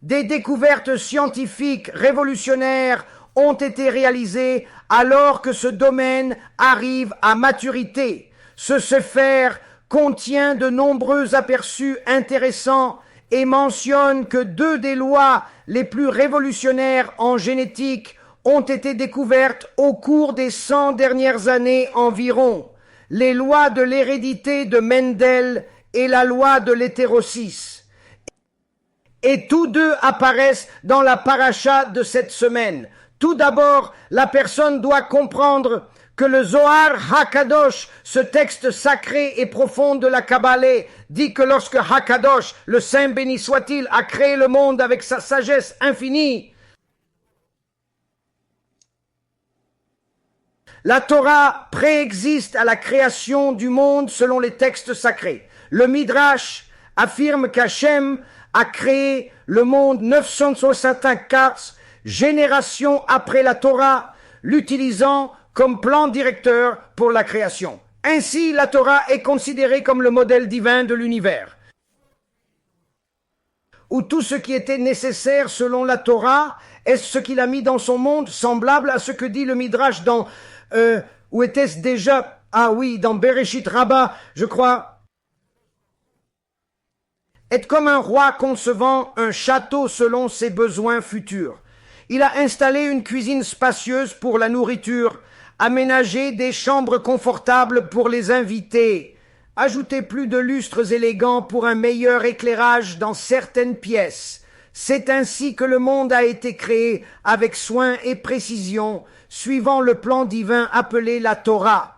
Des découvertes scientifiques révolutionnaires ont été réalisées alors que ce domaine arrive à maturité. Ce sefer contient de nombreux aperçus intéressants et mentionne que 2 des lois les plus révolutionnaires en génétique ont été découvertes au cours des 100 dernières années environ. Les lois de l'hérédité de Mendel et la loi de l'hétérosis. Et tous 2 apparaissent dans la paracha de cette semaine. Tout d'abord, la personne doit comprendre que le Zohar HaKadosh, ce texte sacré et profond de la Kabbale, dit que lorsque HaKadosh, le Saint béni soit-il, a créé le monde avec sa sagesse infinie, la Torah préexiste à la création du monde selon les textes sacrés. Le Midrash affirme qu'Hachem a créé le monde 964 générations après la Torah, l'utilisant comme plan directeur pour la création. Ainsi, la Torah est considérée comme le modèle divin de l'univers, où tout ce qui était nécessaire selon la Torah est ce qu'il a mis dans son monde, semblable à ce que dit le Midrash dans où était-ce déjà? Ah oui, dans Bereshit Rabbah, je crois. Est comme un roi concevant un château selon ses besoins futurs. Il a installé une cuisine spacieuse pour la nourriture, aménagé des chambres confortables pour les invités, ajouté plus de lustres élégants pour un meilleur éclairage dans certaines pièces. C'est ainsi que le monde a été créé avec soin et précision, suivant le plan divin appelé la Torah.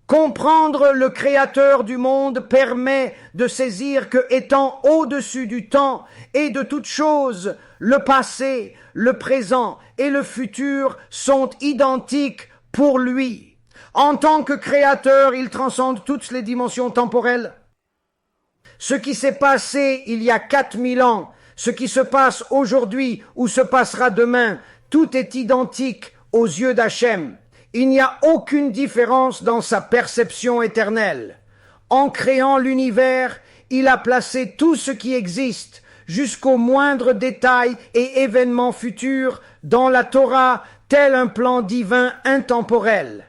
Comprendre le Créateur du monde permet de saisir que, étant au-dessus du temps et de toute chose, le passé, le présent et le futur sont identiques pour lui. En tant que Créateur, il transcende toutes les dimensions temporelles. Ce qui s'est passé il y a 4000 ans, ce qui se passe aujourd'hui ou se passera demain, tout est identique aux yeux d'Hachem. Il n'y a aucune différence dans sa perception éternelle. En créant l'univers, il a placé tout ce qui existe, jusqu'aux moindres détails et événements futurs, dans la Torah, tel un plan divin intemporel.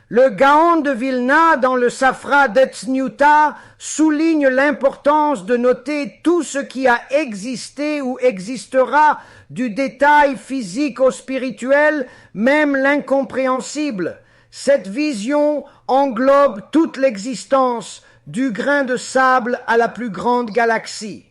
Le Gaon de Vilna, dans le Safra d'Etzniuta, souligne l'importance de noter tout ce qui a existé ou existera, du détail physique au spirituel, même l'incompréhensible. Cette vision englobe toute l'existence, du grain de sable à la plus grande galaxie.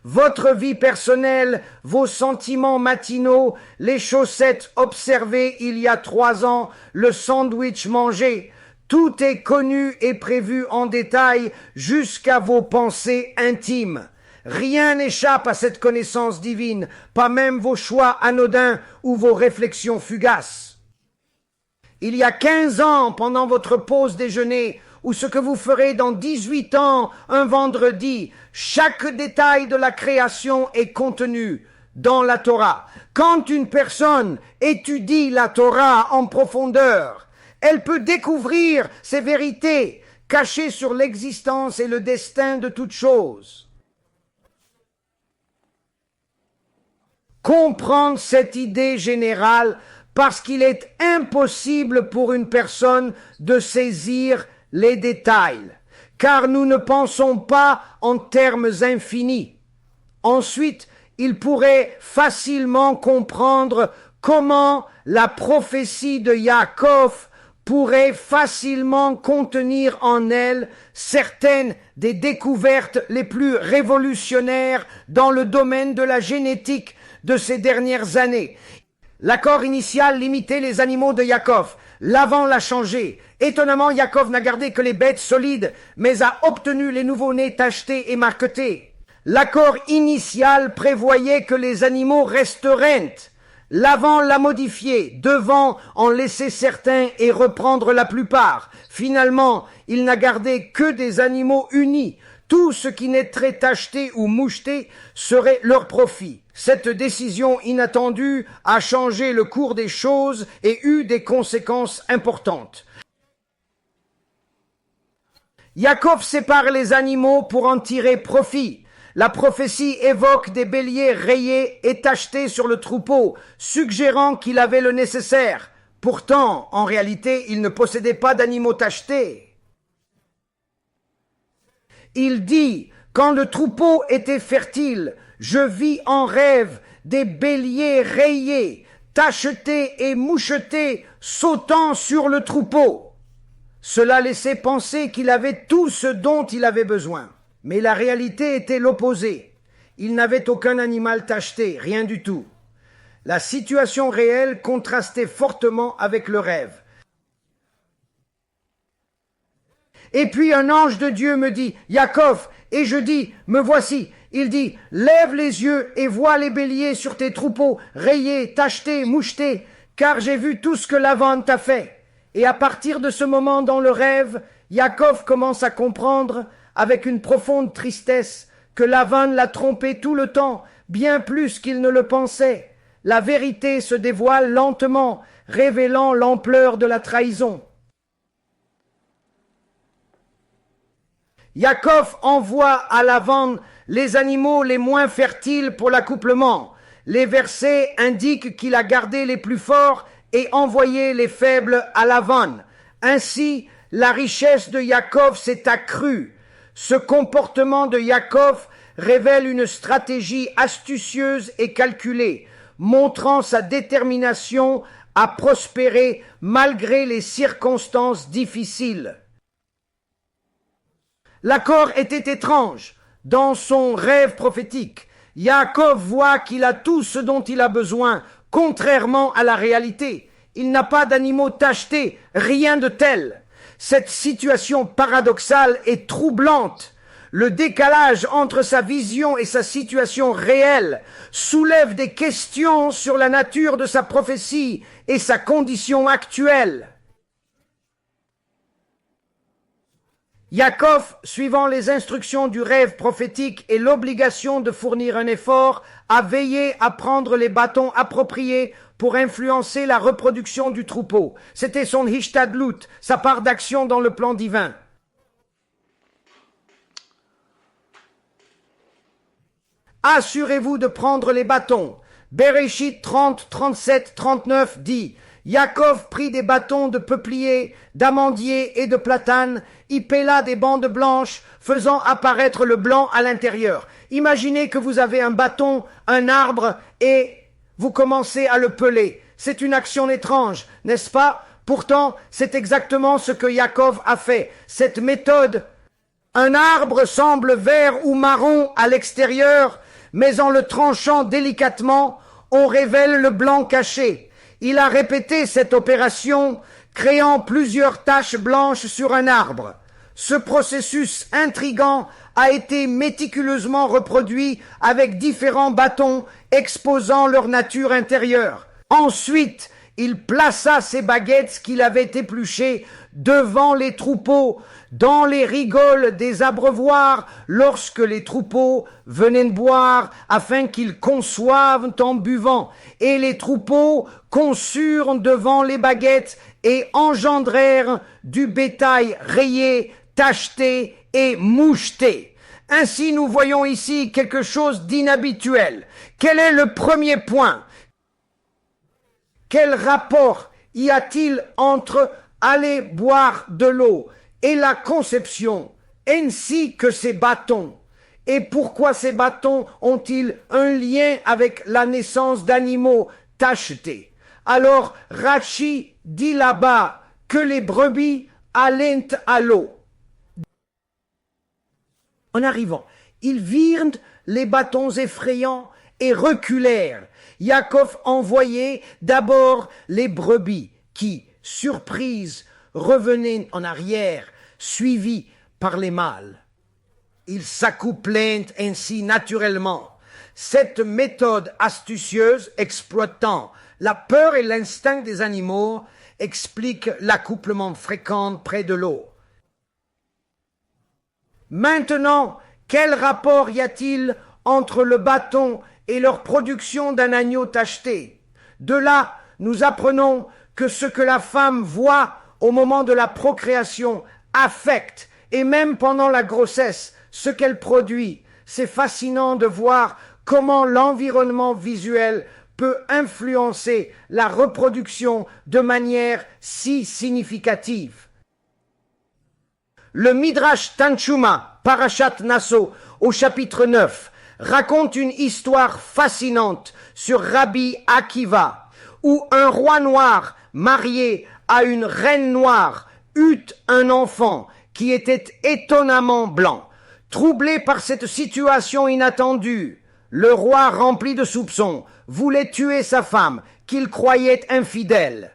Votre vie personnelle, vos sentiments matinaux, les chaussettes observées il y a 3 ans, le sandwich mangé, tout est connu et prévu en détail jusqu'à vos pensées intimes. Rien n'échappe à cette connaissance divine, pas même vos choix anodins ou vos réflexions fugaces. Il y a 15 ans, pendant votre pause déjeuner, ou ce que vous ferez dans 18 ans, un vendredi, chaque détail de la création est contenu dans la Torah. Quand une personne étudie la Torah en profondeur, elle peut découvrir ces vérités cachées sur l'existence et le destin de toute chose. Comprendre cette idée générale parce qu'il est impossible pour une personne de saisir les détails, car nous ne pensons pas en termes infinis. Ensuite, il pourrait facilement comprendre comment la prophétie de Yaakov pourrait facilement contenir en elle certaines des découvertes les plus révolutionnaires dans le domaine de la génétique de ces dernières années. L'accord initial limitait les animaux de Yaakov. Lavan l'a changé. Étonnamment, Yaakov n'a gardé que les bêtes solides, mais a obtenu les nouveau-nés tachetés et marquetés. L'accord initial prévoyait que les animaux resteraient. Lavan l'a modifié, devant en laisser certains et reprendre la plupart. Finalement, il n'a gardé que des animaux unis. Tout ce qui naîtrait tacheté ou moucheté serait leur profit. Cette décision inattendue a changé le cours des choses et eu des conséquences importantes. Yaakov sépare les animaux pour en tirer profit. La prophétie évoque des béliers rayés et tachetés sur le troupeau, suggérant qu'il avait le nécessaire. Pourtant, en réalité, il ne possédait pas d'animaux tachetés. Il dit, quand le troupeau était fertile, je vis en rêve des béliers rayés, tachetés et mouchetés, sautant sur le troupeau. Cela laissait penser qu'il avait tout ce dont il avait besoin. Mais la réalité était l'opposé. Il n'avait aucun animal tacheté, rien du tout. La situation réelle contrastait fortement avec le rêve. Et puis un ange de Dieu me dit, Yaakov, et je dis, me voici. Il dit, lève les yeux et vois les béliers sur tes troupeaux, rayés, tachetés, mouchetés, car j'ai vu tout ce que Lavan t'a fait. Et à partir de ce moment dans le rêve, Yaakov commence à comprendre, avec une profonde tristesse, que Lavan l'a trompé tout le temps, bien plus qu'il ne le pensait. La vérité se dévoile lentement, révélant l'ampleur de la trahison. Yaakov envoie à Lavan les animaux les moins fertiles pour l'accouplement. Les versets indiquent qu'il a gardé les plus forts et envoyé les faibles à Lavan. Ainsi, la richesse de Yaakov s'est accrue. Ce comportement de Yaakov révèle une stratégie astucieuse et calculée, montrant sa détermination à prospérer malgré les circonstances difficiles. L'accord était étrange. Dans son rêve prophétique, Yaakov voit qu'il a tout ce dont il a besoin, contrairement à la réalité. Il n'a pas d'animaux tachetés, rien de tel. Cette situation paradoxale est troublante. Le décalage entre sa vision et sa situation réelle soulève des questions sur la nature de sa prophétie et sa condition actuelle. Yaakov, suivant les instructions du rêve prophétique et l'obligation de fournir un effort, a veillé à prendre les bâtons appropriés pour influencer la reproduction du troupeau. C'était son hishtadlut, sa part d'action dans le plan divin. Assurez-vous de prendre les bâtons. Bereshit 30, 37, 39 dit « Yaakov prit des bâtons de peuplier, d'amandier et de platane, y pela des bandes blanches, faisant apparaître le blanc à l'intérieur. » Imaginez que vous avez un bâton, un arbre, et vous commencez à le peler. C'est une action étrange, n'est-ce pas? Pourtant, c'est exactement ce que Yaakov a fait. Cette méthode, un arbre semble vert ou marron à l'extérieur, mais en le tranchant délicatement, on révèle le blanc caché. Il a répété cette opération, créant plusieurs taches blanches sur un arbre. Ce processus intrigant a été méticuleusement reproduit avec différents bâtons exposant leur nature intérieure. Ensuite, il plaça ses baguettes qu'il avait épluchées devant les troupeaux, dans les rigoles des abreuvoirs, lorsque les troupeaux venaient boire, afin qu'ils conçoivent en buvant. Et les troupeaux conçurent devant les baguettes et engendrèrent du bétail rayé, tacheté et moucheté. Ainsi, nous voyons ici quelque chose d'inhabituel. Quel est le premier point? Quel rapport y a-t-il entre aller boire de l'eau et la conception, ainsi que ces bâtons? Et pourquoi ces bâtons ont-ils un lien avec la naissance d'animaux tachetés? Alors Rachi dit là-bas que les brebis allaient à l'eau. En arrivant, ils virent les bâtons effrayants et reculèrent. Yaakov envoyait d'abord les brebis qui, surprises, revenaient en arrière, suivis par les mâles. Ils s'accouplaient ainsi naturellement. Cette méthode astucieuse, exploitant la peur et l'instinct des animaux, explique l'accouplement fréquent près de l'eau. Maintenant, quel rapport y a-t-il entre le bâton et leur production d'un agneau tacheté? De là, nous apprenons que ce que la femme voit au moment de la procréation affecte Et même pendant la grossesse, ce qu'elle produit, c'est fascinant de voir comment l'environnement visuel peut influencer la reproduction de manière si significative. Le Midrash Tanchuma, Parashat Nasso, au chapitre 9, raconte une histoire fascinante sur Rabbi Akiva, où un roi noir marié à une reine noire eut un enfant qui était étonnamment blanc. Troublé par cette situation inattendue, le roi, rempli de soupçons, voulait tuer sa femme, qu'il croyait infidèle.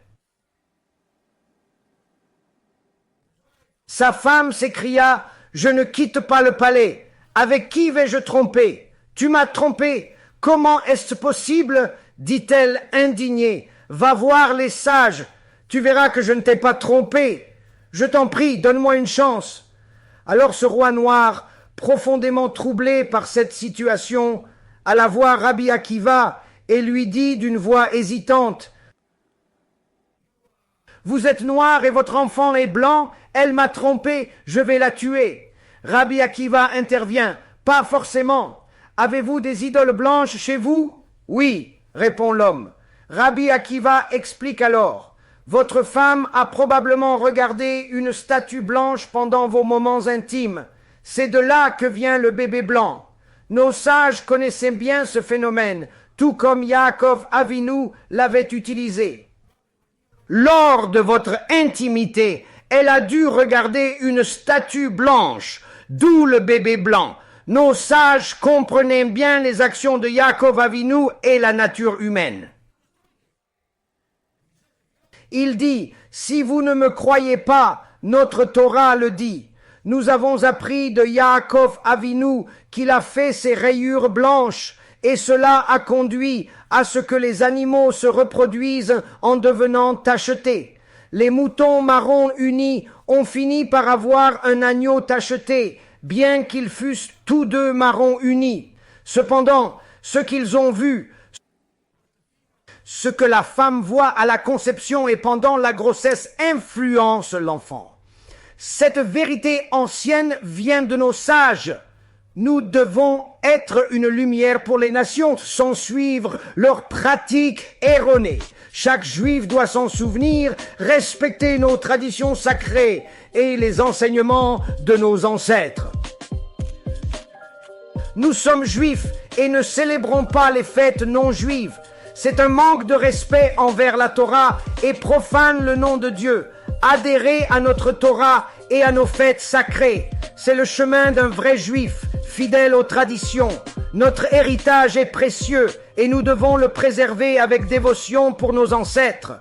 Sa femme s'écria « Je ne quitte pas le palais. Avec qui vais-je tromper? Tu m'as trompé. Comment est-ce possible ?» dit-elle indignée. « Va voir les sages. Tu verras que je ne t'ai pas trompé. Je t'en prie, donne-moi une chance. » Alors ce roi noir, profondément troublé par cette situation, alla voir Rabbi Akiva et lui dit d'une voix hésitante « Vous êtes noir et votre enfant est blanc, elle m'a trompé, je vais la tuer. » Rabbi Akiva intervient « Pas forcément. Avez-vous des idoles blanches chez vous ?»« Oui, répond l'homme. Rabbi Akiva explique alors « Votre femme a probablement regardé une statue blanche pendant vos moments intimes. C'est de là que vient le bébé blanc. Nos sages connaissaient bien ce phénomène, tout comme Yaakov Avinu l'avait utilisé. Lors de votre intimité, elle a dû regarder une statue blanche, d'où le bébé blanc. Nos sages comprenaient bien les actions de Yaakov Avinu et la nature humaine. » Il dit, « Si vous ne me croyez pas, notre Torah le dit. Nous avons appris de Yaakov Avinu qu'il a fait ses rayures blanches, et cela a conduit à ce que les animaux se reproduisent en devenant tachetés. Les moutons marrons unis ont fini par avoir un agneau tacheté, bien qu'ils fussent tous deux marrons unis. Cependant, ce qu'ils ont vu, ce que la femme voit à la conception et pendant la grossesse influence l'enfant. Cette vérité ancienne vient de nos sages. Nous devons être une lumière pour les nations sans suivre leurs pratiques erronées. Chaque juif doit s'en souvenir, respecter nos traditions sacrées et les enseignements de nos ancêtres. Nous sommes juifs et ne célébrons pas les fêtes non juives. C'est un manque de respect envers la Torah et profane le nom de Dieu. Adhérer à notre Torah et à nos fêtes sacrées, c'est le chemin d'un vrai juif, fidèle aux traditions. Notre héritage est précieux et nous devons le préserver avec dévotion pour nos ancêtres.